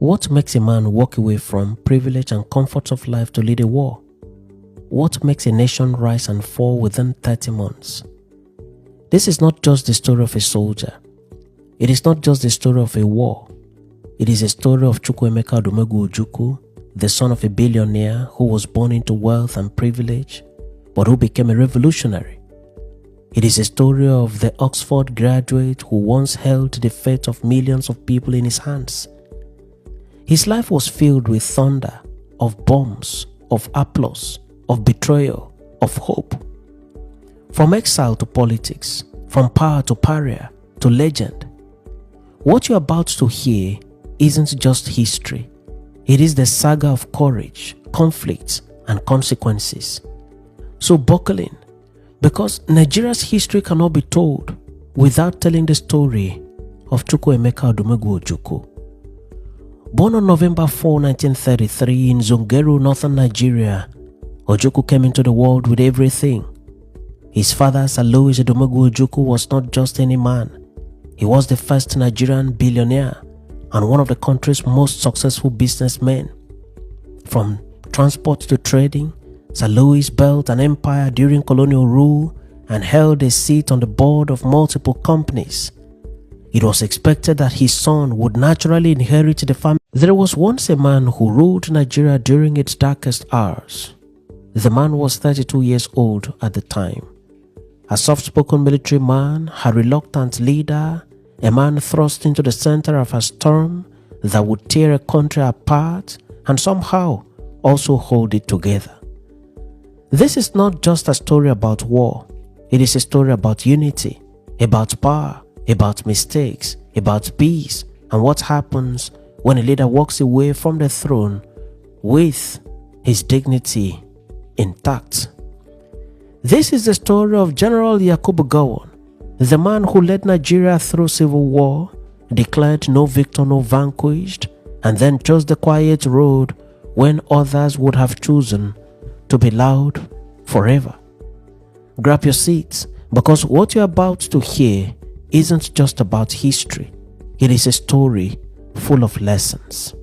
What makes a man walk away from privilege and comforts of life to lead a war? What makes a nation rise and fall within 30 months? This is not just the story of a soldier. It is not just the story of a war. It is a story of Chukwuemeka Odumegwu Ojukwu, the son of a billionaire who was born into wealth and privilege, but who became a revolutionary. It is a story of the Oxford graduate who once held the fate of millions of people in his hands. His life was filled with thunder, of bombs, of applause, of betrayal, of hope. From exile to politics, from power to pariah to legend. What you're about to hear isn't just history. It is the saga of courage, conflicts, and consequences. So buckle in, because Nigeria's history cannot be told without telling the story of Chukwuemeka Odumegwu Ojukwu. Born on November 4, 1933 in Zungeru, northern Nigeria, Ojukwu came into the world with everything. His father, Sir Louis Odumegwu Ojukwu, was not just any man. He was the first Nigerian billionaire and one of the country's most successful businessmen. From transport to trading, Sir Louis built an empire during colonial rule and held a seat on the board of multiple companies. It was expected that his son would naturally inherit the family. There was once a man who ruled Nigeria during its darkest hours. The man was 32 years old at the time. A soft-spoken military man, a reluctant leader, a man thrust into the center of a storm that would tear a country apart and somehow also hold it together. This is not just a story about war. It is a story about unity, about power, about mistakes, about peace, and what happens when a leader walks away from the throne with his dignity intact. This is the story of General Yakubu Gowon, the man who led Nigeria through civil war, declared no victor, no vanquished, and then chose the quiet road when others would have chosen to be loud forever. Grab your seats, because what you're about to hear isn't just about history. It is a story full of lessons.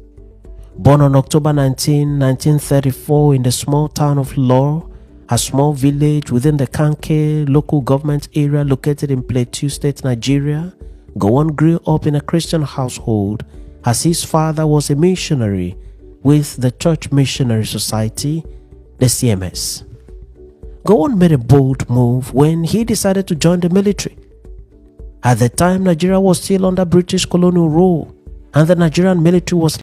Born on October 19, 1934 in the small town of Lor, a small village within the Kanke local government area located in Plateau State, Nigeria, Gowon grew up in a Christian household as his father was a missionary with the Church Missionary Society, the CMS. Gowon made a bold move when he decided to join the military. At the time, Nigeria was still under British colonial rule, and the Nigerian military was